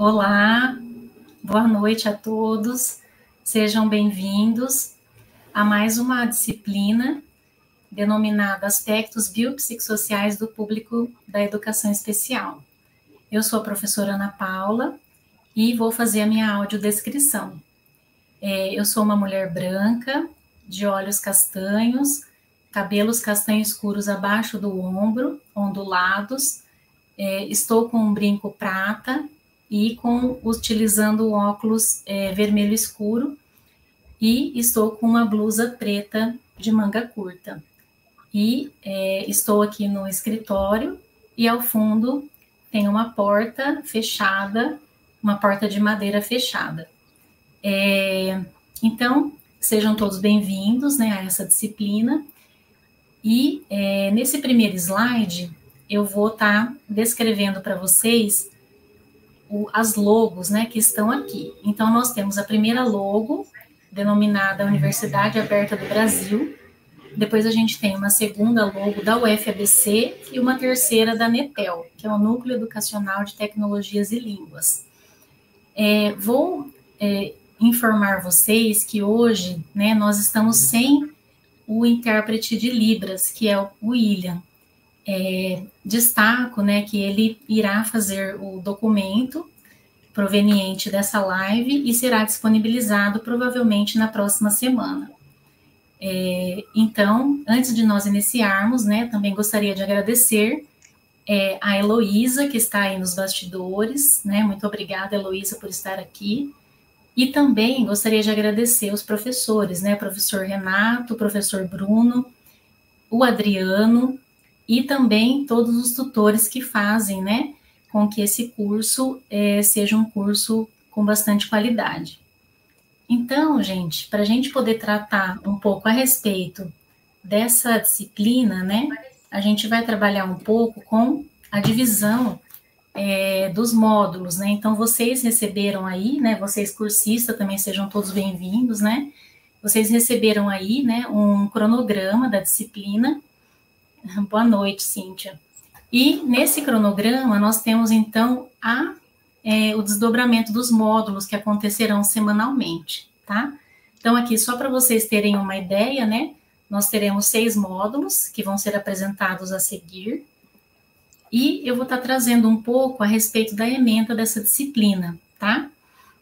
Olá, boa noite a todos, sejam bem-vindos a mais uma disciplina denominada Aspectos Biopsicossociais do Público da Educação Especial. Eu sou a professora Ana Paula e vou fazer a minha audiodescrição. Eu sou uma mulher branca, de olhos castanhos, cabelos castanho escuros abaixo do ombro, ondulados, estou com um brinco prata e utilizando óculos vermelho escuro e estou com uma blusa preta de manga curta. E estou aqui no escritório e ao fundo tem uma porta fechada, uma porta de madeira fechada. Então, sejam todos bem-vindos, né, a essa disciplina. E nesse primeiro slide, eu vou estar descrevendo para vocês as logos, né, que estão aqui. Então, nós temos a primeira logo, denominada Universidade Aberta do Brasil. Depois a gente tem uma segunda logo da UFABC e uma terceira da NETEL, que é o Núcleo Educacional de Tecnologias e Línguas. Vou informar vocês que hoje, né, nós estamos sem o intérprete de Libras, que é o William. Destaco, né, que ele irá fazer o documento proveniente dessa live e será disponibilizado provavelmente na próxima semana. Então, antes de nós iniciarmos, né, também gostaria de agradecer a Heloísa, que está aí nos bastidores, né, muito obrigada, Heloísa, por estar aqui. E também gostaria de agradecer os professores, né, professor Renato, professor Bruno, o Adriano, e também todos os tutores que fazem, né, com que esse curso seja um curso com bastante qualidade. Então, gente, para a gente poder tratar um pouco a respeito dessa disciplina, né, a gente vai trabalhar um pouco com a divisão dos módulos, né, então vocês receberam aí, né, vocês cursistas também sejam todos bem-vindos, né, vocês receberam aí, né, um cronograma da disciplina. Boa noite, Cíntia. E nesse cronograma nós temos então o desdobramento dos módulos que acontecerão semanalmente, tá? Então aqui só para vocês terem uma ideia, né, nós teremos 6 módulos que vão ser apresentados a seguir. E eu vou estar trazendo um pouco a respeito da ementa dessa disciplina, tá?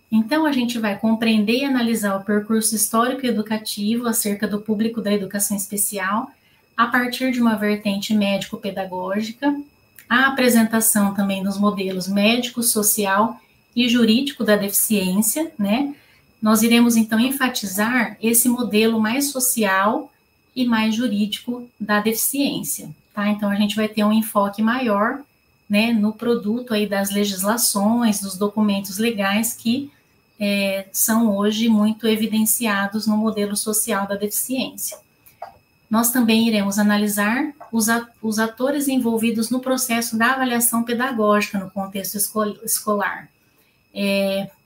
Então, a gente vai compreender e analisar o percurso histórico e educativo acerca do público da educação especial, a partir de uma vertente médico-pedagógica, a apresentação também dos modelos médico, social e jurídico da deficiência, né? Nós iremos, então, enfatizar esse modelo mais social e mais jurídico da deficiência, tá? Então, a gente vai ter um enfoque maior, né, no produto aí das legislações, dos documentos legais que são hoje muito evidenciados no modelo social da deficiência. Nós também iremos analisar os atores envolvidos no processo da avaliação pedagógica no contexto escolar,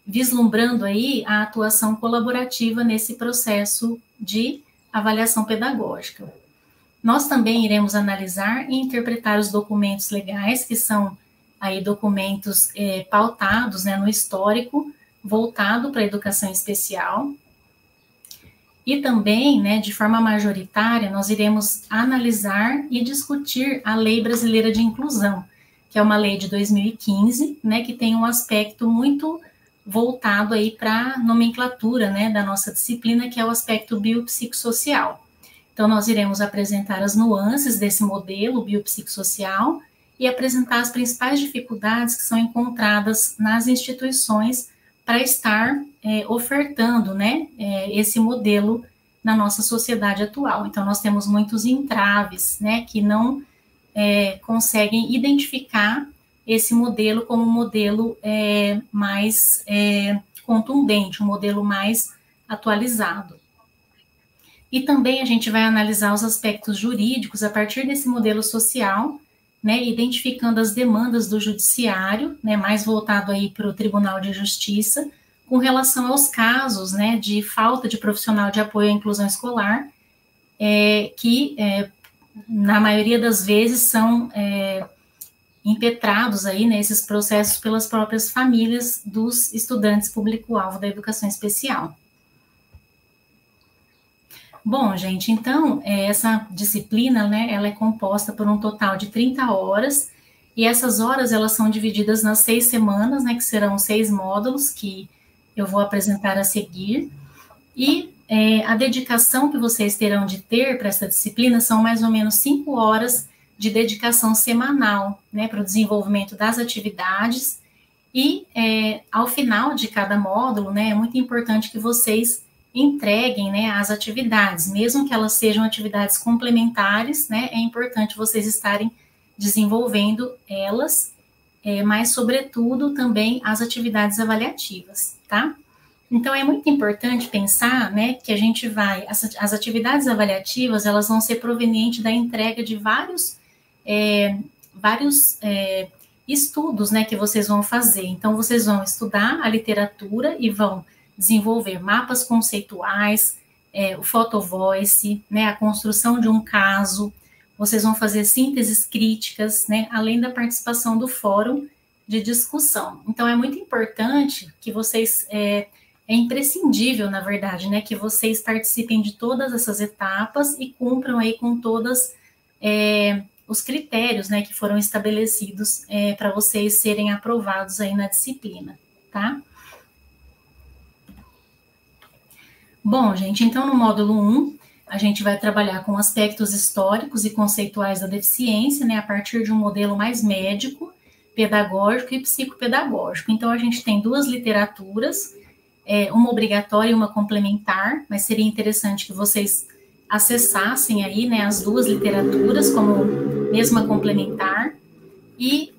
vislumbrando aí a atuação colaborativa nesse processo de avaliação pedagógica. Nós também iremos analisar e interpretar os documentos legais, que são aí documentos pautados, né, no histórico, voltado para a educação especial. E também, né, de forma majoritária, nós iremos analisar e discutir a Lei Brasileira de Inclusão, que é uma lei de 2015, né, que tem um aspecto muito voltado aí para a nomenclatura, né, da nossa disciplina, que é o aspecto biopsicossocial. Então, nós iremos apresentar as nuances desse modelo biopsicossocial e apresentar as principais dificuldades que são encontradas nas instituições para estar ofertando, né, esse modelo na nossa sociedade atual. Então, nós temos muitos entraves, né, que não conseguem identificar esse modelo como um modelo mais contundente, um modelo mais atualizado. E também a gente vai analisar os aspectos jurídicos a partir desse modelo social, né, identificando as demandas do judiciário, né, mais voltado aí para o Tribunal de Justiça, com relação aos casos, né, de falta de profissional de apoio à inclusão escolar, que na maioria das vezes são impetrados aí nesses processos pelas próprias famílias dos estudantes público-alvo da educação especial. Bom, gente, então, essa disciplina, né, ela é composta por um total de 30 horas, e essas horas, elas são divididas nas 6 semanas, né, que serão 6 módulos que eu vou apresentar a seguir, e a dedicação que vocês terão de ter para essa disciplina são mais ou menos 5 horas de dedicação semanal, né, para o desenvolvimento das atividades, e ao final de cada módulo, né, é muito importante que vocês entreguem, né, as atividades, mesmo que elas sejam atividades complementares, né, é importante vocês estarem desenvolvendo elas, mas sobretudo também as atividades avaliativas, tá? Então, é muito importante pensar, né, que a gente as atividades avaliativas, elas vão ser provenientes da entrega de vários estudos, né, que vocês vão fazer. Então, vocês vão estudar a literatura e vão desenvolver mapas conceituais, o photovoice, né, a construção de um caso, vocês vão fazer sínteses críticas, né, além da participação do fórum de discussão. Então, é muito importante que vocês, é imprescindível, na verdade, né, que vocês participem de todas essas etapas e cumpram aí com todas os critérios, né, que foram estabelecidos para vocês serem aprovados aí na disciplina, tá? Bom, gente, então no módulo 1, a gente vai trabalhar com aspectos históricos e conceituais da deficiência, né, a partir de um modelo mais médico, pedagógico e psicopedagógico. Então, a gente tem 2 literaturas, uma obrigatória e uma complementar, mas seria interessante que vocês acessassem aí, né, as 2 literaturas como mesma complementar, e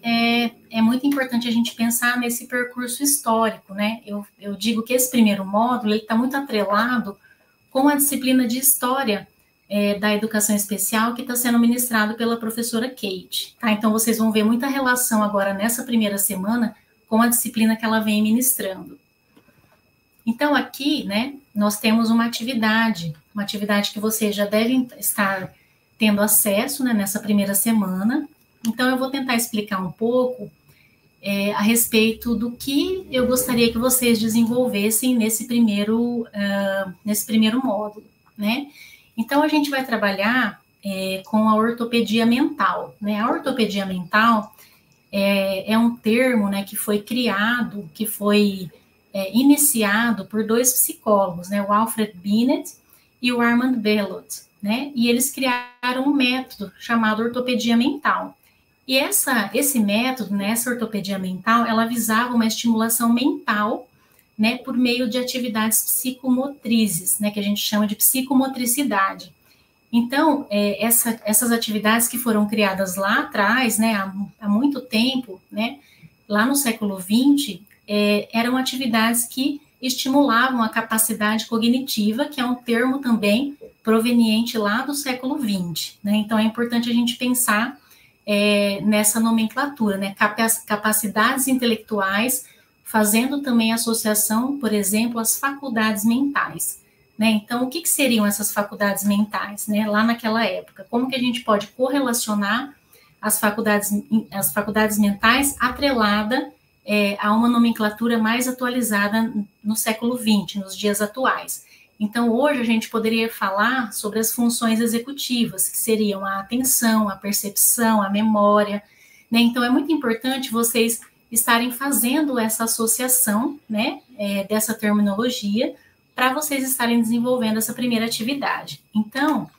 é muito importante a gente pensar nesse percurso histórico, né? Eu digo que esse primeiro módulo está muito atrelado com a disciplina de História da Educação Especial que está sendo ministrado pela professora Kate, tá? Então, vocês vão ver muita relação agora nessa primeira semana com a disciplina que ela vem ministrando. Então, aqui, né, nós temos uma atividade que vocês já devem estar tendo acesso, né, nessa primeira semana. Então, eu vou tentar explicar um pouco a respeito do que eu gostaria que vocês desenvolvessem nesse primeiro módulo, né? Então, a gente vai trabalhar com a ortopedia mental, né? A ortopedia mental é um termo, né, que foi criado, que foi iniciado por 2 psicólogos, né? O Alfred Binet e o Armand Bellot, né? E eles criaram um método chamado ortopedia mental. E esse método, né, essa ortopedia mental, ela visava uma estimulação mental, né, por meio de atividades psicomotrizes, né, que a gente chama de psicomotricidade. Então, essas atividades que foram criadas lá atrás, né, há muito tempo, né, lá no século XX, eram atividades que estimulavam a capacidade cognitiva, que é um termo também proveniente lá do século XX, né. Então, é importante a gente pensar nessa nomenclatura, né, capacidades intelectuais, fazendo também associação, por exemplo, às faculdades mentais, né, então o que seriam essas faculdades mentais, né, lá naquela época, como que a gente pode correlacionar as faculdades mentais atrelada a uma nomenclatura mais atualizada no século XX, nos dias atuais. Então, hoje a gente poderia falar sobre as funções executivas, que seriam a atenção, a percepção, a memória, né? Então, é muito importante vocês estarem fazendo essa associação, né, dessa terminologia, para vocês estarem desenvolvendo essa primeira atividade. Então,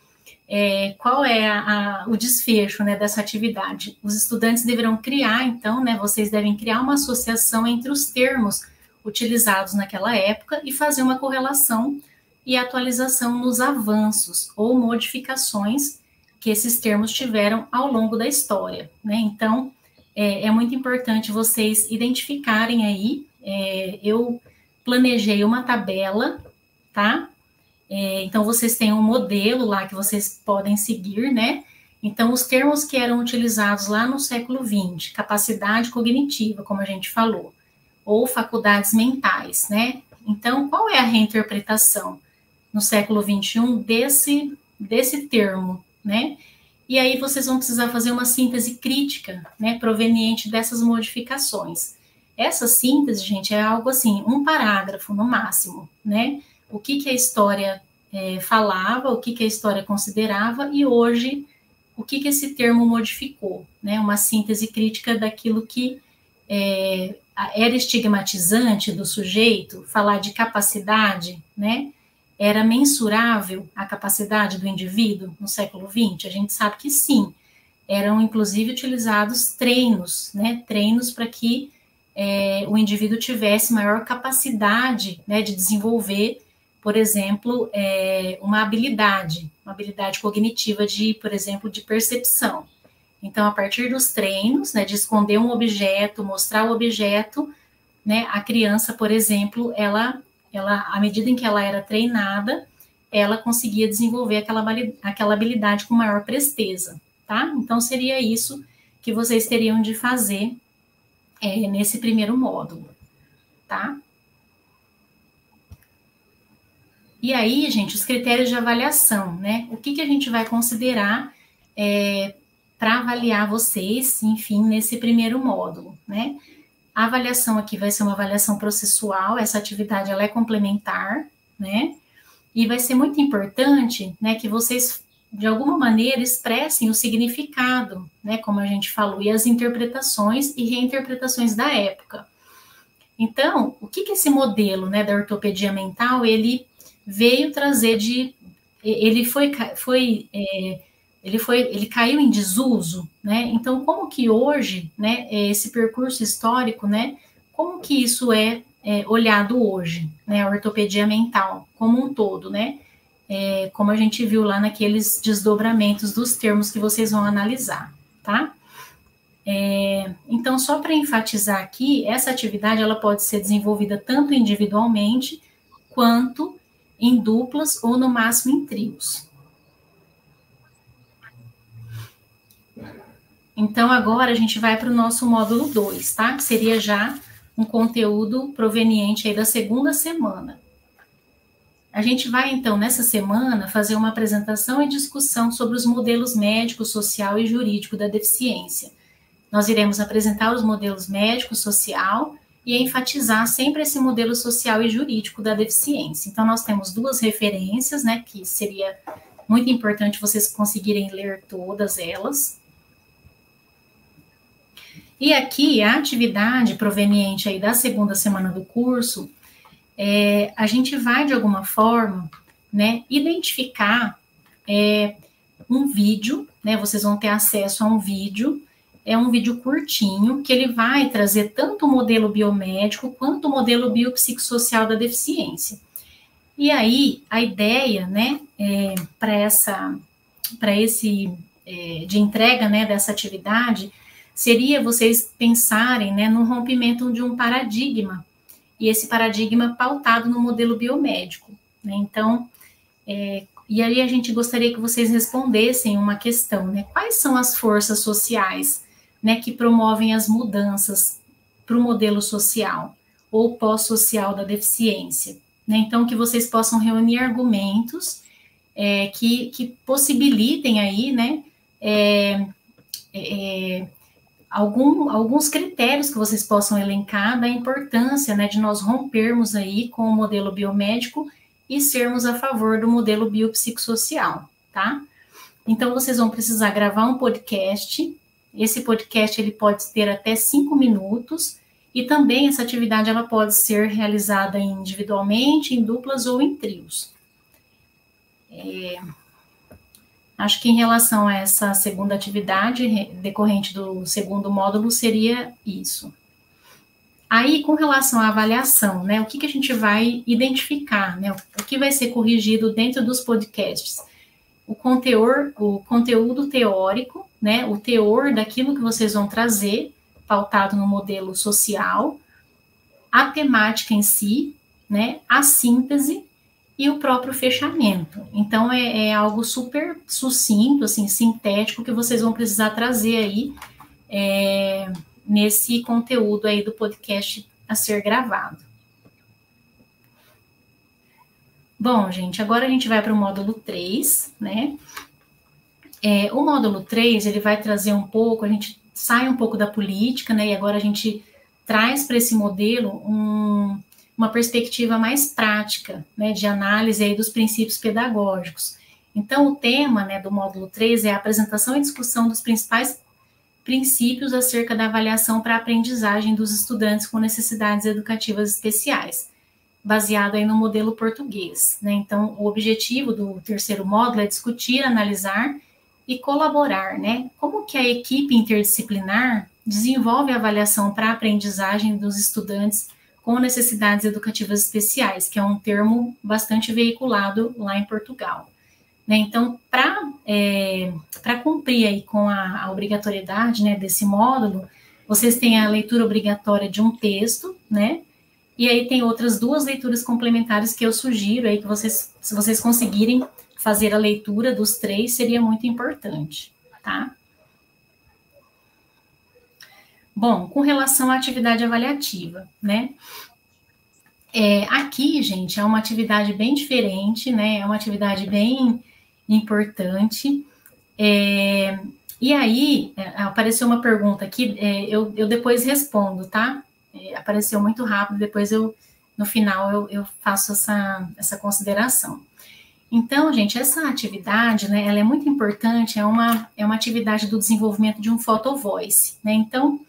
qual é o desfecho, né, dessa atividade? Os estudantes deverão criar, então, né, vocês devem criar uma associação entre os termos utilizados naquela época e fazer uma correlação e atualização nos avanços ou modificações que esses termos tiveram ao longo da história, né? Então, é muito importante vocês identificarem aí, eu planejei uma tabela, tá? Então, vocês têm um modelo lá que vocês podem seguir, né? Então, os termos que eram utilizados lá no século XX, capacidade cognitiva, como a gente falou, ou faculdades mentais, né? Então, qual é a reinterpretação no século XXI desse termo, né? e aí vocês vão precisar fazer uma síntese crítica, né, proveniente dessas modificações. Essa síntese, gente, é algo assim, um parágrafo no máximo, né? O que a história falava, o que a história considerava, e hoje, o que esse termo modificou, né? Uma síntese crítica daquilo que era estigmatizante do sujeito, falar de capacidade, né? Era mensurável a capacidade do indivíduo no século XX? A gente sabe que sim. Eram, inclusive, utilizados treinos, né? Treinos para que o indivíduo tivesse maior capacidade, né, de desenvolver, por exemplo, uma habilidade cognitiva de, por exemplo, de percepção. Então, a partir dos treinos, né, de esconder um objeto, mostrar o objeto, né, a criança, por exemplo, ela, à medida em que ela era treinada, ela conseguia desenvolver aquela habilidade com maior presteza, tá? Então, seria isso que vocês teriam de fazer nesse primeiro módulo, tá? E aí, gente, os critérios de avaliação, né? O que a gente vai considerar para avaliar vocês, enfim, nesse primeiro módulo, né? A avaliação aqui vai ser uma avaliação processual, essa atividade ela é complementar, né? E vai ser muito importante, né, que vocês, de alguma maneira, expressem o significado, né, como a gente falou, e as interpretações e reinterpretações da época. Então, o que esse modelo, né, da ortopedia mental, ele veio trazer ele caiu em desuso, né? Então, como que hoje, né, esse percurso histórico, né, como que isso é olhado hoje, né, a ortopedia mental como um todo, né? Como a gente viu lá naqueles desdobramentos dos termos que vocês vão analisar, tá? Então, só para enfatizar aqui, essa atividade ela pode ser desenvolvida tanto individualmente quanto em duplas ou no máximo em trios. Então, agora a gente vai para o nosso módulo 2, tá? Que seria já um conteúdo proveniente aí da segunda semana. A gente vai, então, nessa semana, fazer uma apresentação e discussão sobre os modelos médico, social e jurídico da deficiência. Nós iremos apresentar os modelos médico, social e enfatizar sempre esse modelo social e jurídico da deficiência. Então, nós temos duas referências, né, que seria muito importante vocês conseguirem ler todas elas. E aqui, a atividade proveniente aí da segunda semana do curso, a gente vai, de alguma forma, né, identificar um vídeo, né, vocês vão ter acesso a um vídeo curtinho, que ele vai trazer tanto o modelo biomédico quanto o modelo biopsicossocial da deficiência. E aí, a ideia, né, de entrega, né, dessa atividade, seria vocês pensarem, né, no rompimento de um paradigma, e esse paradigma pautado no modelo biomédico, né? Então, e aí a gente gostaria que vocês respondessem uma questão, né? Quais são as forças sociais, né, que promovem as mudanças para o modelo social ou pós-social da deficiência, né? Então, que vocês possam reunir argumentos que possibilitem aí, né, alguns critérios que vocês possam elencar da importância, né, de nós rompermos aí com o modelo biomédico e sermos a favor do modelo biopsicossocial, tá? Então, vocês vão precisar gravar um podcast. Esse podcast, ele pode ter até 5 minutos, e também essa atividade, ela pode ser realizada individualmente, em duplas ou em trios. Acho que em relação a essa segunda atividade, decorrente do segundo módulo, seria isso. Aí, com relação à avaliação, né, o que a gente vai identificar, né, o que vai ser corrigido dentro dos podcasts? O conteúdo teórico, né, o teor daquilo que vocês vão trazer, pautado no modelo social, a temática em si, né, a síntese e o próprio fechamento. Então, é algo super sucinto, assim, sintético, que vocês vão precisar trazer aí nesse conteúdo aí do podcast a ser gravado. Bom, gente, agora a gente vai para o módulo 3, né? O módulo 3, ele vai trazer um pouco, a gente sai um pouco da política, né, e agora a gente traz para esse modelo uma perspectiva mais prática, né, de análise aí dos princípios pedagógicos. Então, o tema, né, do módulo 3 é a apresentação e discussão dos principais princípios acerca da avaliação para a aprendizagem dos estudantes com necessidades educativas especiais, baseado aí no modelo português, né? Então, o objetivo do terceiro módulo é discutir, analisar e colaborar, né? Como que a equipe interdisciplinar desenvolve a avaliação para a aprendizagem dos estudantes com necessidades educativas especiais, que é um termo bastante veiculado lá em Portugal. Né? Então, para cumprir aí com a obrigatoriedade, né, desse módulo, vocês têm a leitura obrigatória de um texto, né? E aí tem outras 2 leituras complementares que eu sugiro aí que vocês, se vocês conseguirem fazer a leitura dos 3, seria muito importante, tá? Bom, com relação à atividade avaliativa, né? Aqui, gente, é uma atividade bem diferente, né? É uma atividade bem importante. E aí, apareceu uma pergunta aqui, eu depois respondo, tá? Apareceu muito rápido, depois no final eu faço essa consideração. Então, gente, essa atividade, né, ela é muito importante, é uma atividade do desenvolvimento de um photovoice, né? Então,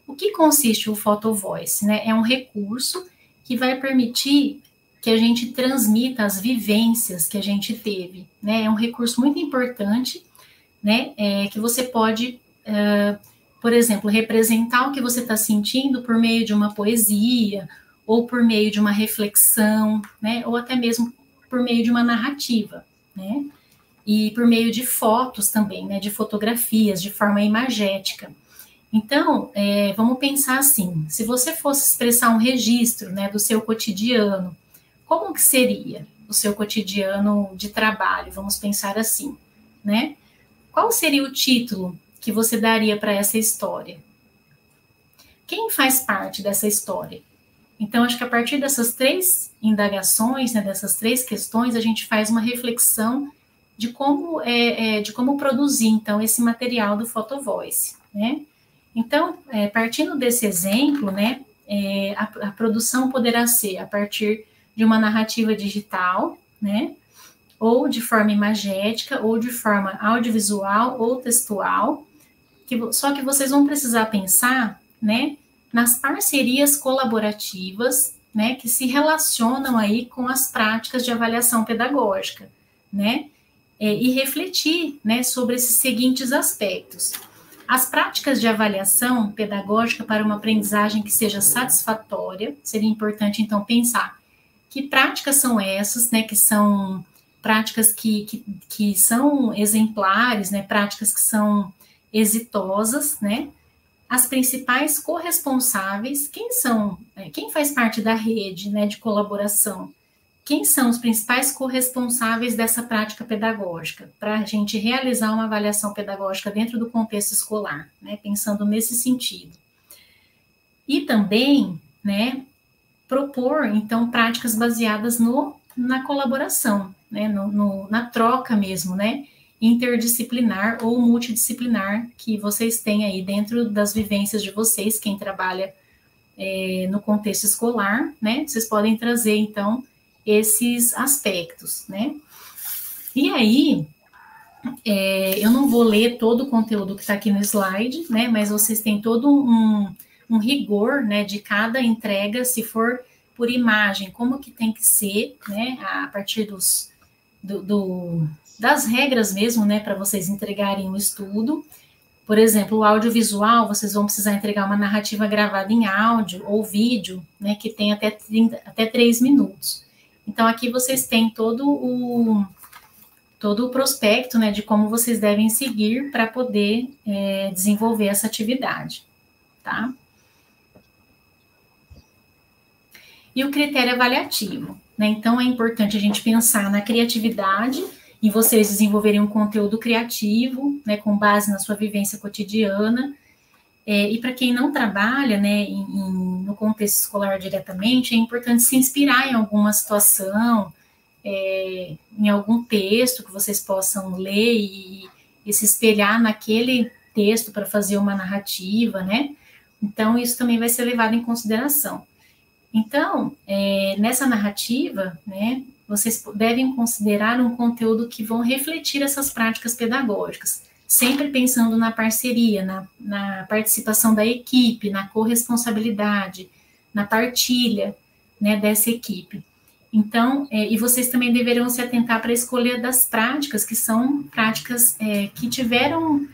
o que consiste o photovoice, né? É um recurso que vai permitir que a gente transmita as vivências que a gente teve, né? É um recurso muito importante, né? Que você pode, por exemplo, representar o que você está sentindo por meio de uma poesia, ou por meio de uma reflexão, né? Ou até mesmo por meio de uma narrativa, né? E por meio de fotos também, né? De fotografias, de forma imagética. Então, vamos pensar assim, se você fosse expressar um registro, né, do seu cotidiano, como que seria o seu cotidiano de trabalho? Vamos pensar assim, né? Qual seria o título que você daria para essa história? Quem faz parte dessa história? Então, acho que a partir dessas 3 indagações, né, dessas 3 questões, a gente faz uma reflexão de como produzir, então, esse material do photovoice, né? Então, partindo desse exemplo, né, a produção poderá ser a partir de uma narrativa digital, né, ou de forma imagética, ou de forma audiovisual ou textual, só que vocês vão precisar pensar, né, nas parcerias colaborativas, né, que se relacionam aí com as práticas de avaliação pedagógica, né, e refletir, né, sobre esses seguintes aspectos. As práticas de avaliação pedagógica para uma aprendizagem que seja satisfatória, seria importante, então, pensar que práticas são essas, né, que são práticas que são exemplares, né, práticas que são exitosas, né, as principais corresponsáveis, quem faz parte da rede, né, de colaboração, quem são os principais corresponsáveis dessa prática pedagógica, para a gente realizar uma avaliação pedagógica dentro do contexto escolar, né, pensando nesse sentido. E também, né, propor, então, práticas baseadas na colaboração, né, na troca mesmo, né, interdisciplinar ou multidisciplinar que vocês têm aí dentro das vivências de vocês, quem trabalha no contexto escolar, né, vocês podem trazer, então, esses aspectos, né. E aí, eu não vou ler todo o conteúdo que está aqui no slide, né, mas vocês têm todo um rigor, né, de cada entrega, se for por imagem, como que tem que ser, né, a partir das regras mesmo, né, para vocês entregarem o estudo. Por exemplo, o audiovisual, vocês vão precisar entregar uma narrativa gravada em áudio ou vídeo, né, que tem até 3 minutos. Então, aqui vocês têm todo o prospecto, né, de como vocês devem seguir para poder desenvolver essa atividade, tá? E o critério avaliativo, né? Então, é importante a gente pensar na criatividade e vocês desenvolverem um conteúdo criativo, né, com base na sua vivência cotidiana. E para quem não trabalha, né, no contexto escolar diretamente, é importante se inspirar em alguma situação, em algum texto que vocês possam ler e se espelhar naquele texto para fazer uma narrativa, né? Então, isso também vai ser levado em consideração. Então, nessa narrativa, né, vocês devem considerar um conteúdo que vão refletir essas práticas pedagógicas, sempre pensando na parceria, na participação da equipe, na corresponsabilidade, na partilha, né, dessa equipe. Então, e vocês também deverão se atentar para a escolha das práticas, que são práticas que tiveram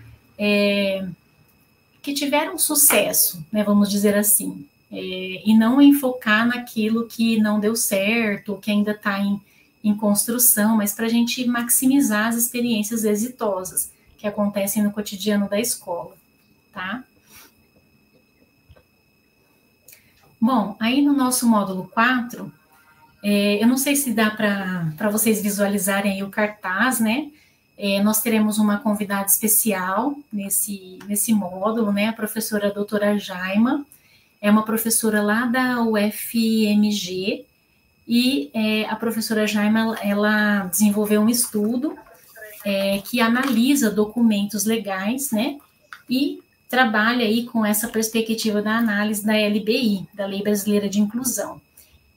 sucesso, né, vamos dizer assim, e não enfocar naquilo que não deu certo, que ainda está em construção, mas para a gente maximizar as experiências exitosas que acontecem no cotidiano da escola, tá? Bom, aí no nosso módulo 4, eu não sei se dá para vocês visualizarem aí o cartaz, né? Nós teremos uma convidada especial nesse módulo, né? A professora doutora Jaima, é uma professora lá da UFMG, e a professora Jaima, ela desenvolveu um estudo que analisa documentos legais, né? E trabalha aí com essa perspectiva da análise da LBI, da Lei Brasileira de Inclusão.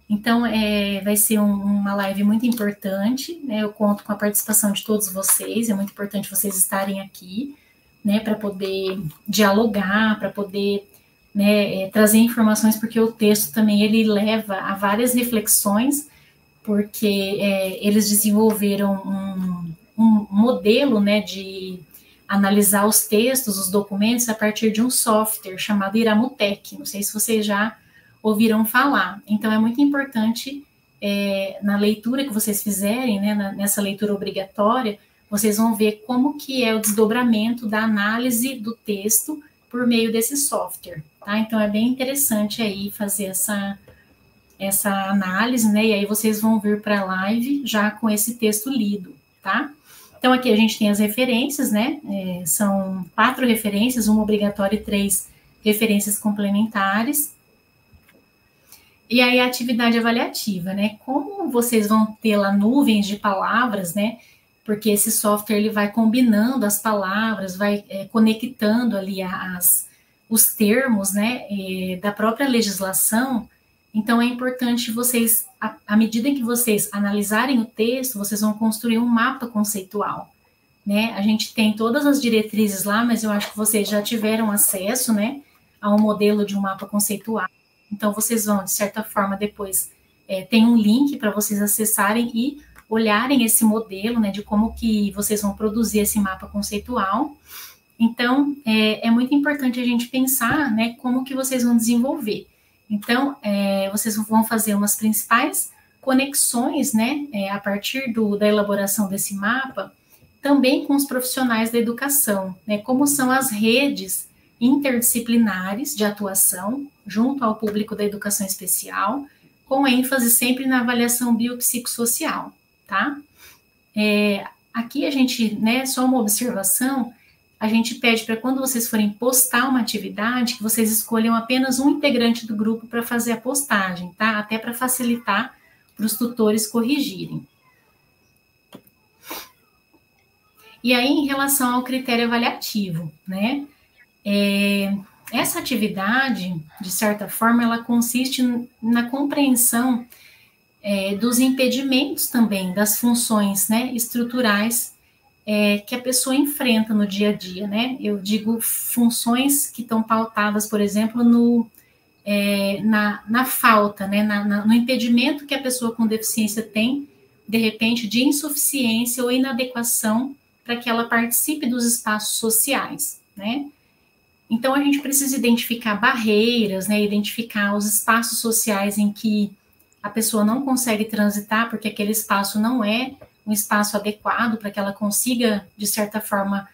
Então, vai ser uma live muito importante, né? Eu conto com a participação de todos vocês, é muito importante vocês estarem aqui, né? Para poder dialogar, para poder, né, trazer informações, porque o texto também ele leva a várias reflexões, porque eles desenvolveram um modelo, né, de analisar os textos, os documentos, a partir de um software chamado Iramutec. Não sei se vocês já ouviram falar. Então, é muito importante, na leitura que vocês fizerem, né, nessa leitura obrigatória, vocês vão ver como que é o desdobramento da análise do texto por meio desse software, tá? Então, é bem interessante aí fazer essa análise, né? E aí vocês vão vir para a live já com esse texto lido, tá? Então, aqui a gente tem as referências, né? São 4 referências, uma obrigatória e 3 referências complementares. E aí a atividade avaliativa, né? Como vocês vão ter lá nuvens de palavras, né? Porque esse software ele vai combinando as palavras, vai conectando ali os termos, né? Da própria legislação. Então é importante vocês, à medida em que vocês analisarem o texto, vocês vão construir um mapa conceitual, né? A gente tem todas as diretrizes lá, mas eu acho que vocês já tiveram acesso, né? A um modelo de um mapa conceitual. Então, vocês vão, de certa forma, depois, tem um link para vocês acessarem e olharem esse modelo, né, de como que vocês vão produzir esse mapa conceitual. Então, é muito importante a gente pensar, né, como que vocês vão desenvolver. Então, vocês vão fazer umas principais conexões, né, a partir da elaboração desse mapa, também com os profissionais da educação, né, como são as redes interdisciplinares de atuação junto ao público da educação especial, com ênfase sempre na avaliação biopsicossocial, tá? Aqui a gente, né, só uma observação, a gente pede para quando vocês forem postar uma atividade, que vocês escolham apenas um integrante do grupo para fazer a postagem, tá? Até para facilitar para os tutores corrigirem. E aí, em relação ao critério avaliativo, né? Essa atividade, de certa forma, ela consiste na compreensão dos impedimentos também, das funções, né, estruturais que a pessoa enfrenta no dia a dia, né? Eu digo funções que estão pautadas, por exemplo, na falta, né, no impedimento que a pessoa com deficiência tem, de repente, de insuficiência ou inadequação para que ela participe dos espaços sociais, né? Então, a gente precisa identificar barreiras, né, identificar os espaços sociais em que a pessoa não consegue transitar, porque aquele espaço não é um espaço adequado para que ela consiga, de certa forma,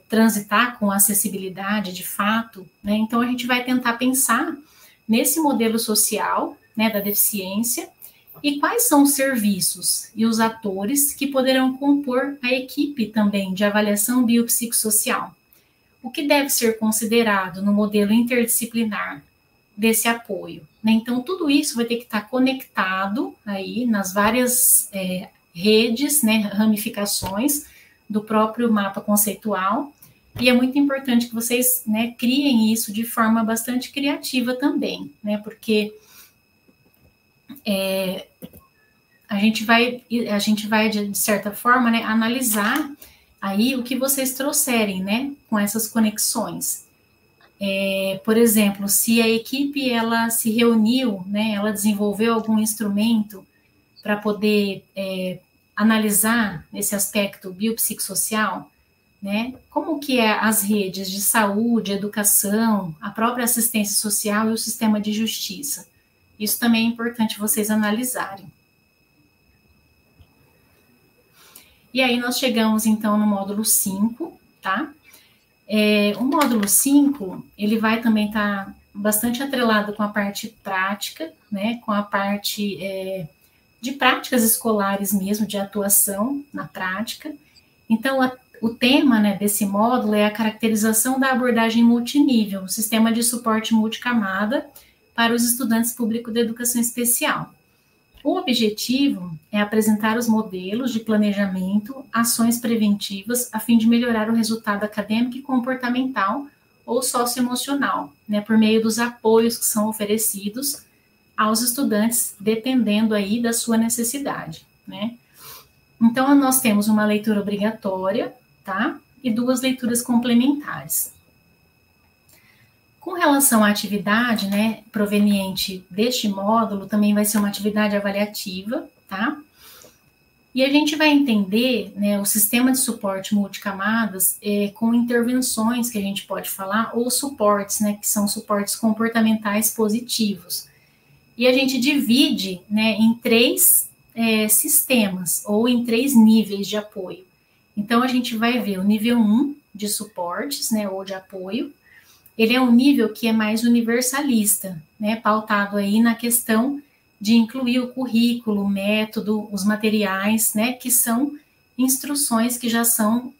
transitar com acessibilidade de fato, né? Então, a gente vai tentar pensar nesse modelo social, né, da deficiência, e quais são os serviços e os atores que poderão compor a equipe também de avaliação biopsicossocial. O que deve ser considerado no modelo interdisciplinar desse apoio, né? Então, tudo isso vai ter que estar conectado aí nas várias redes, né, ramificações do próprio mapa conceitual, e é muito importante que vocês, né, criem isso de forma bastante criativa também, né, porque a gente vai, de certa forma, né, analisar aí o que vocês trouxerem, né, com essas conexões. Por exemplo, se a equipe, ela se reuniu, né, ela desenvolveu algum instrumento para poder analisar esse aspecto biopsicossocial, né, como que é as redes de saúde, educação, a própria assistência social e o sistema de justiça. Isso também é importante vocês analisarem. E aí nós chegamos, então, no módulo 5, tá? O módulo 5, ele vai também estar bastante atrelado com a parte prática, né? Com a parte de práticas escolares mesmo, de atuação na prática. Então, o tema, né, desse módulo é a caracterização da abordagem multinível, o sistema de suporte multicamada para os estudantes públicos de educação especial. O objetivo é apresentar os modelos de planejamento, ações preventivas, a fim de melhorar o resultado acadêmico e comportamental ou socioemocional, né, por meio dos apoios que são oferecidos aos estudantes, dependendo aí da sua necessidade, né. Então, nós temos uma leitura obrigatória, tá, e 2 leituras complementares. Com relação à atividade, né, proveniente deste módulo, também vai ser uma atividade avaliativa, tá? E a gente vai entender, né, o sistema de suporte multicamadas com intervenções que a gente pode falar, ou suportes, né, que são suportes comportamentais positivos. E a gente divide, né, em 3 sistemas, ou em 3 níveis de apoio. Então, a gente vai ver o nível 1 de suportes, né, ou de apoio. Ele é um nível que é mais universalista, né, pautado aí na questão de incluir o currículo, o método, os materiais, né, que são instruções que já são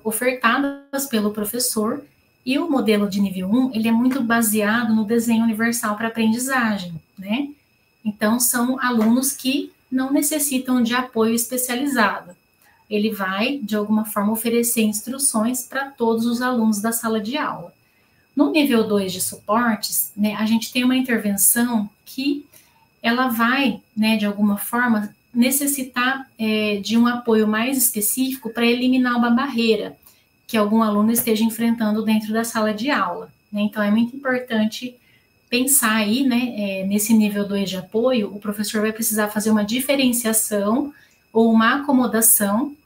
ofertadas pelo professor, e o modelo de nível 1, ele é muito baseado no desenho universal para aprendizagem, né, então são alunos que não necessitam de apoio especializado, ele vai, de alguma forma, oferecer instruções para todos os alunos da sala de aula. No nível 2 de suportes, né, a gente tem uma intervenção que ela vai, né, de alguma forma, necessitar de um apoio mais específico para eliminar uma barreira que algum aluno esteja enfrentando dentro da sala de aula, né? Então, é muito importante pensar aí, né, nesse nível 2 de apoio, o professor vai precisar fazer uma diferenciação ou uma acomodação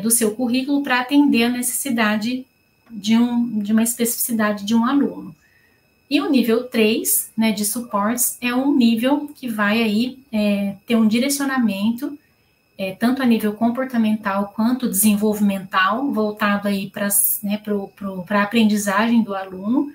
do seu currículo para atender a necessidade de uma especificidade de um aluno. E o nível 3, né, de suportes, é um nível que vai aí ter um direcionamento, tanto a nível comportamental quanto desenvolvimental, voltado aí para a aprendizagem do aluno.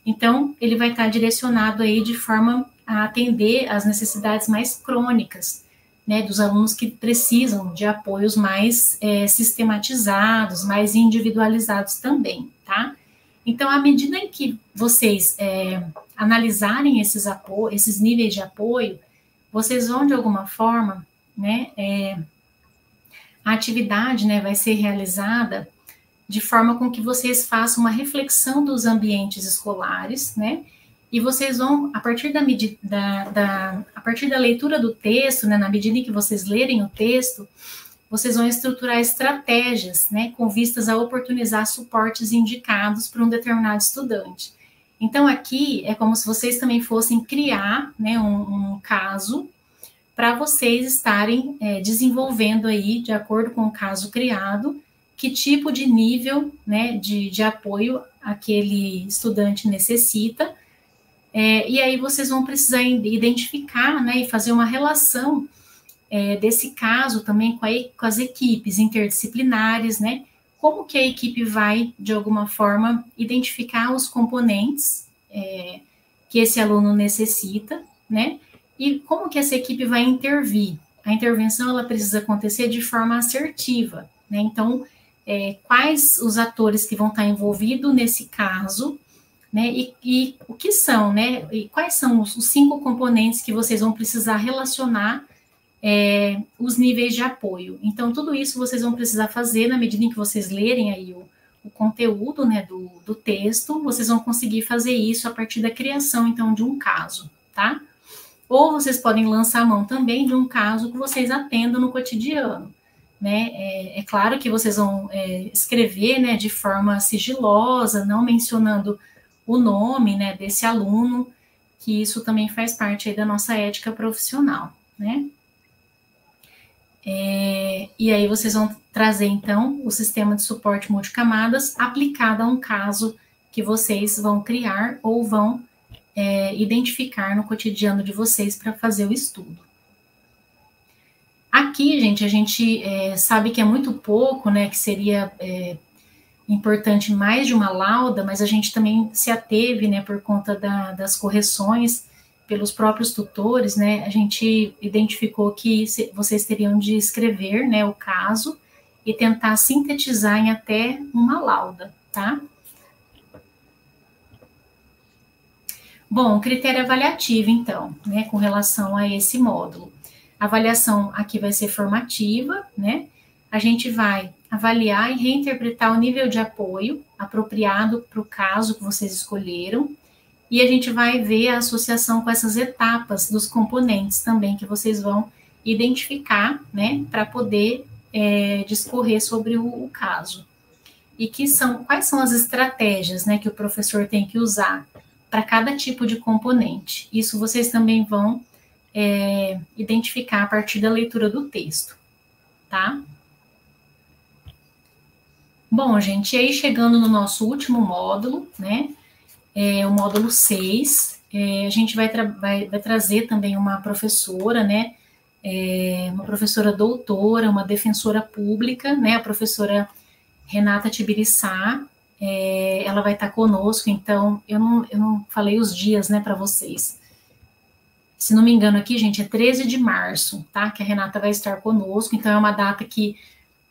Então, ele vai estar direcionado aí de forma a atender às necessidades mais crônicas, né, dos alunos que precisam de apoios mais sistematizados, mais individualizados também, tá? Então, à medida em que vocês analisarem esses níveis de apoio, vocês vão, de alguma forma, né, a atividade, né, vai ser realizada de forma com que vocês façam uma reflexão dos ambientes escolares, né, e vocês vão, a partir a partir da leitura do texto, né, na medida em que vocês lerem o texto, vocês vão estruturar estratégias, né, com vistas a oportunizar suportes indicados para um determinado estudante. Então, aqui é como se vocês também fossem criar, né, um caso para vocês estarem desenvolvendo aí, de acordo com o caso criado, que tipo de nível, né, de apoio aquele estudante necessita. E aí vocês vão precisar identificar, né, e fazer uma relação desse caso também com as equipes interdisciplinares, né, como que a equipe vai, de alguma forma, identificar os componentes que esse aluno necessita, né, e como que essa equipe vai intervir. A intervenção, ela precisa acontecer de forma assertiva, né, então, quais os atores que vão estar envolvidos nesse caso, né, e o que são, né, e quais são os 5 componentes que vocês vão precisar relacionar os níveis de apoio. Então, tudo isso vocês vão precisar fazer na medida em que vocês lerem aí o conteúdo, né, do texto, vocês vão conseguir fazer isso a partir da criação, então, de um caso, tá? Ou vocês podem lançar a mão também de um caso que vocês atendam no cotidiano, né? É claro que vocês vão escrever, né, de forma sigilosa, não mencionando o nome, né, desse aluno, que isso também faz parte aí da nossa ética profissional, né? E aí vocês vão trazer, então, o sistema de suporte multicamadas aplicado a um caso que vocês vão criar ou vão identificar no cotidiano de vocês para fazer o estudo. Aqui, gente, a gente sabe que é muito pouco, né, que seria importante mais de uma lauda, mas a gente também se ateve, né, por conta das correções pelos próprios tutores, né, a gente identificou que vocês teriam de escrever, né, o caso e tentar sintetizar em até uma lauda, tá? Bom, critério avaliativo, então, né, com relação a esse módulo. A avaliação aqui vai ser formativa, né? A gente vai avaliar e reinterpretar o nível de apoio apropriado para o caso que vocês escolheram, e a gente vai ver a associação com essas etapas dos componentes também que vocês vão identificar, né, para poder discorrer sobre o caso. E quais são as estratégias, né, que o professor tem que usar para cada tipo de componente. Isso vocês também vão identificar a partir da leitura do texto, tá? Bom, gente, e aí chegando no nosso último módulo, né, o módulo 6, a gente vai trazer também uma professora, né, uma professora doutora, uma defensora pública, né, a professora Renata Tibiriçá, ela vai estar conosco, então, eu não falei os dias, né, para vocês. Se não me engano aqui, gente, é 13 de março, tá, que a Renata vai estar conosco, então é uma data que,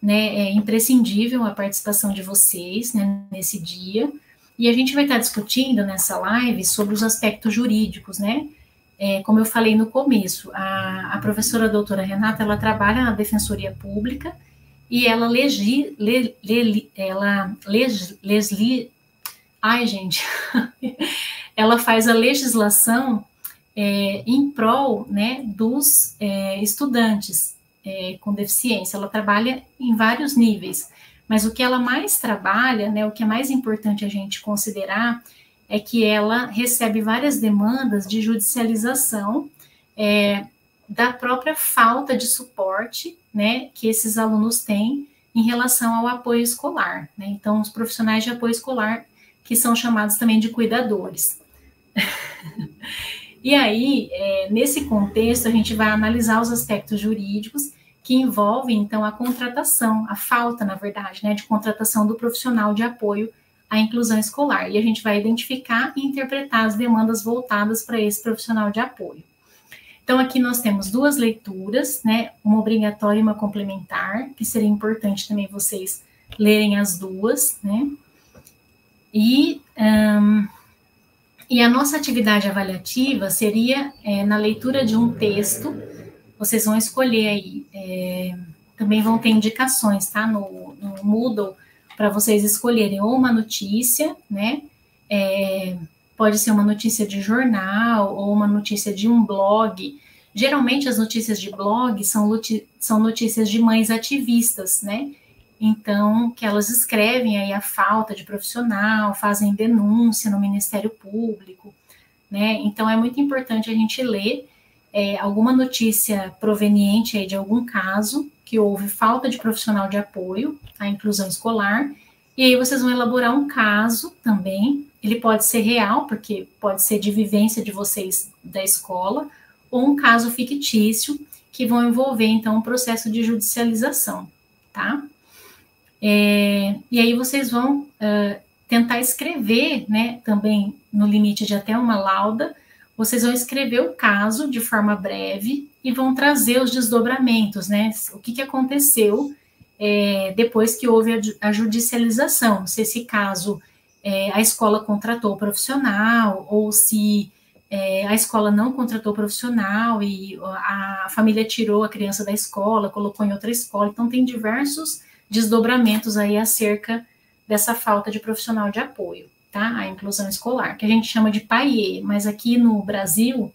né, é imprescindível a participação de vocês, né, nesse dia, e a gente vai estar discutindo nessa live sobre os aspectos jurídicos, né, como eu falei no começo, a professora doutora Renata, ela trabalha na Defensoria Pública, e ela ela faz a legislação em prol, né, dos estudantes com deficiência. Ela trabalha em vários níveis, mas o que ela mais trabalha, né, o que é mais importante a gente considerar é que ela recebe várias demandas de judicialização da própria falta de suporte, né, que esses alunos têm em relação ao apoio escolar, né? Então, os profissionais de apoio escolar, que são chamados também de cuidadores. E aí, nesse contexto, a gente vai analisar os aspectos jurídicos que envolvem, então, a contratação, a falta, na verdade, né, de contratação do profissional de apoio à inclusão escolar. E a gente vai identificar e interpretar as demandas voltadas para esse profissional de apoio. Então, aqui nós temos duas leituras, né, uma obrigatória e uma complementar, que seria importante também vocês lerem as duas, né, e a nossa atividade avaliativa seria na leitura de um texto, vocês vão escolher aí, também vão ter indicações, tá, no Moodle, para vocês escolherem ou uma notícia, né, pode ser uma notícia de jornal ou uma notícia de um blog. Geralmente as notícias de blog são notícias de mães ativistas, né? Então, que elas escrevem aí a falta de profissional, fazem denúncia no Ministério Público, né? Então, é muito importante a gente ler alguma notícia proveniente aí de algum caso que houve falta de profissional de apoio à inclusão escolar, e aí vocês vão elaborar um caso também. Ele pode ser real, porque pode ser de vivência de vocês da escola, ou um caso fictício, que vão envolver, então, um processo de judicialização, tá? E aí vocês vão tentar escrever, né, também no limite de até uma lauda, vocês vão escrever o caso de forma breve e vão trazer os desdobramentos, né? O que aconteceu depois que houve a judicialização, se esse caso a escola contratou o profissional, ou se a escola não contratou profissional e a família tirou a criança da escola, colocou em outra escola. Então, tem diversos desdobramentos aí acerca dessa falta de profissional de apoio, tá? A inclusão escolar, que a gente chama de PAIE, mas aqui no Brasil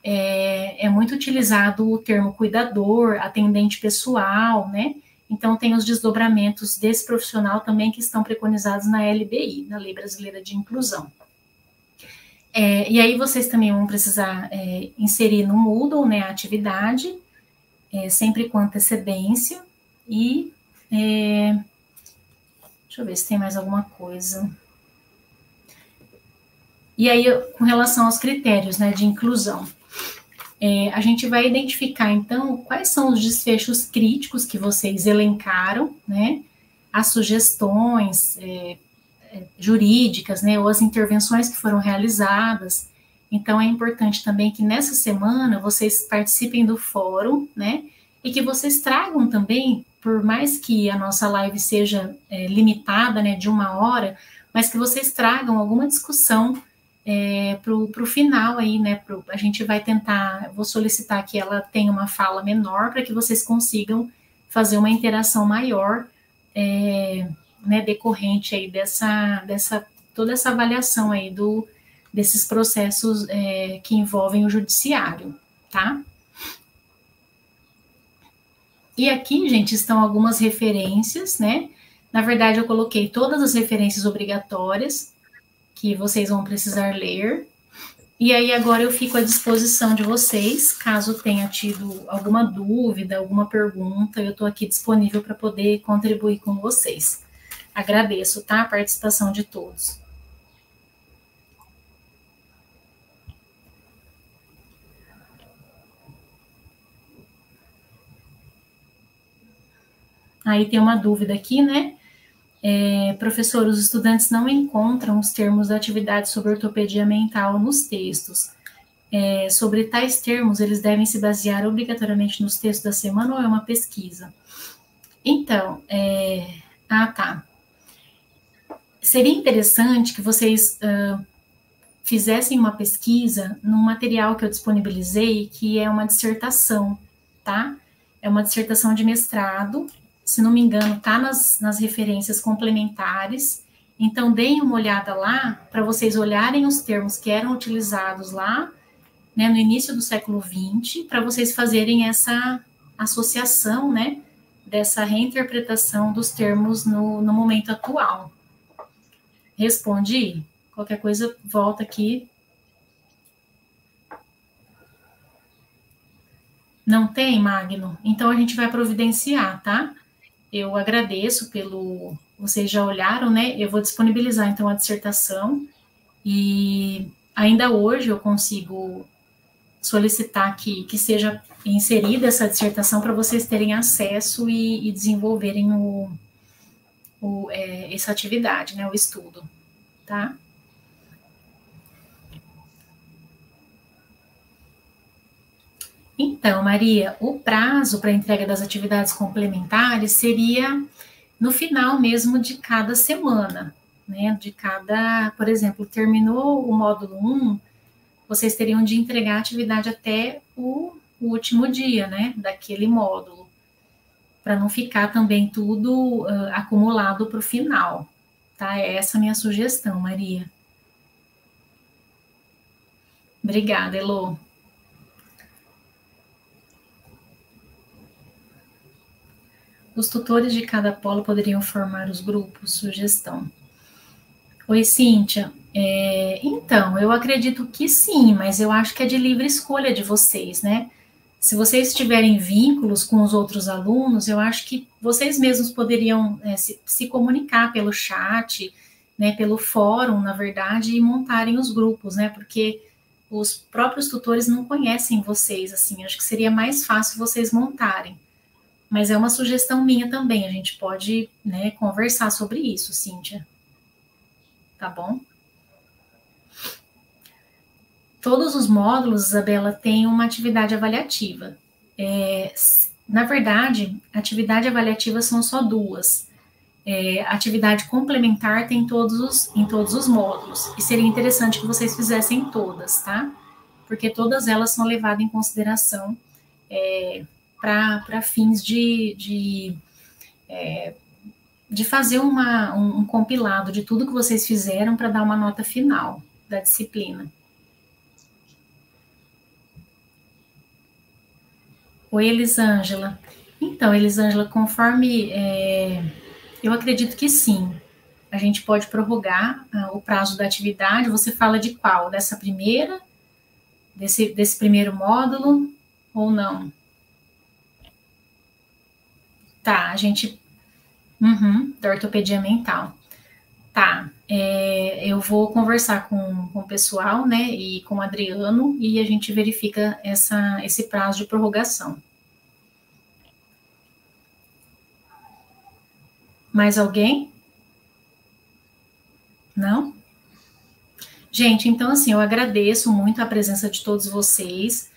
é muito utilizado o termo cuidador, atendente pessoal, né? Então, tem os desdobramentos desse profissional também que estão preconizados na LBI, na Lei Brasileira de Inclusão. E aí vocês também vão precisar inserir no Moodle, né, a atividade, sempre com antecedência, e deixa eu ver se tem mais alguma coisa. E aí, com relação aos critérios, né, de inclusão, a gente vai identificar, então, quais são os desfechos críticos que vocês elencaram, né, as sugestões jurídicas, né, ou as intervenções que foram realizadas. Então, é importante também que nessa semana vocês participem do fórum, né, e que vocês tragam também, por mais que a nossa live seja limitada, né, de 1 hora, mas que vocês tragam alguma discussão para o final aí, né, a gente vai tentar, vou solicitar que ela tenha uma fala menor para que vocês consigam fazer uma interação maior, né, decorrente aí toda essa avaliação aí desses processos que envolvem o judiciário, tá? E aqui, gente, estão algumas referências, né? Na verdade, eu coloquei todas as referências obrigatórias que vocês vão precisar ler. E aí, agora eu fico à disposição de vocês, caso tenha tido alguma dúvida, alguma pergunta, eu estou aqui disponível para poder contribuir com vocês. Agradeço, tá? A participação de todos. Aí tem uma dúvida aqui, né? Professor, os estudantes não encontram os termos da atividade sobre ortopedia mental nos textos. Sobre tais termos, eles devem se basear obrigatoriamente nos textos da semana ou é uma pesquisa? Então, tá. Seria interessante que vocês fizessem uma pesquisa num material que eu disponibilizei, que é uma dissertação, tá? É uma dissertação de mestrado, se não me engano, tá nas referências complementares. Então, deem uma olhada lá, para vocês olharem os termos que eram utilizados lá, né, no início do século XX, para vocês fazerem essa associação, né, dessa reinterpretação dos termos no momento atual. Respondi? Qualquer coisa, volta aqui. Não tem, Magno? Então, a gente vai providenciar, tá? Eu agradeço vocês já olharam, né? Eu vou disponibilizar, então, a dissertação e ainda hoje eu consigo solicitar que seja inserida essa dissertação para vocês terem acesso e desenvolverem essa atividade, né? O estudo, tá? Então, Maria, o prazo para entrega das atividades complementares seria no final mesmo de cada semana, né? Por exemplo, terminou o módulo 1, vocês teriam de entregar a atividade até o último dia, né? Daquele módulo, para não ficar também tudo acumulado para o final, tá? É essa a minha sugestão, Maria. Obrigada, Elô. Os tutores de cada polo poderiam formar os grupos, sugestão. Oi, Cíntia. Então, eu acredito que sim, mas eu acho que é de livre escolha de vocês, né? Se vocês tiverem vínculos com os outros alunos, eu acho que vocês mesmos poderiam se comunicar pelo chat, né, pelo fórum, na verdade, e montarem os grupos, né? Porque os próprios tutores não conhecem vocês, assim, acho que seria mais fácil vocês montarem. Mas é uma sugestão minha também, a gente pode, né, conversar sobre isso, Cíntia. Tá bom? Todos os módulos, Isabela, têm uma atividade avaliativa. Na verdade, atividade avaliativa são só 2. atividade complementar tem em todos os módulos, e seria interessante que vocês fizessem todas, tá? Porque todas elas são levadas em consideração para fins de fazer um compilado de tudo que vocês fizeram para dar uma nota final da disciplina. Oi, Elisângela. Então, Elisângela, conforme eu acredito que sim, a gente pode prorrogar o prazo da atividade. Você fala de qual? Dessa primeira? Desse primeiro módulo? Ou não? Tá, a gente... da ortopedia mental. Tá, eu vou conversar com o pessoal, né, e com o Adriano, e a gente verifica esse prazo de prorrogação. Mais alguém? Não? Gente, então assim, eu agradeço muito a presença de todos vocês.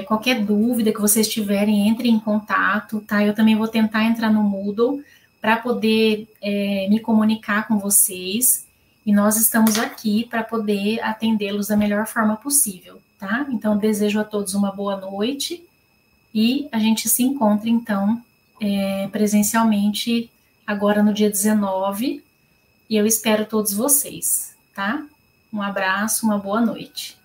Qualquer dúvida que vocês tiverem, entrem em contato, tá? Eu também vou tentar entrar no Moodle para poder me comunicar com vocês. E nós estamos aqui para poder atendê-los da melhor forma possível, tá? Então, desejo a todos uma boa noite e a gente se encontra, então, presencialmente agora no dia 19, e eu espero todos vocês, tá? Um abraço, uma boa noite.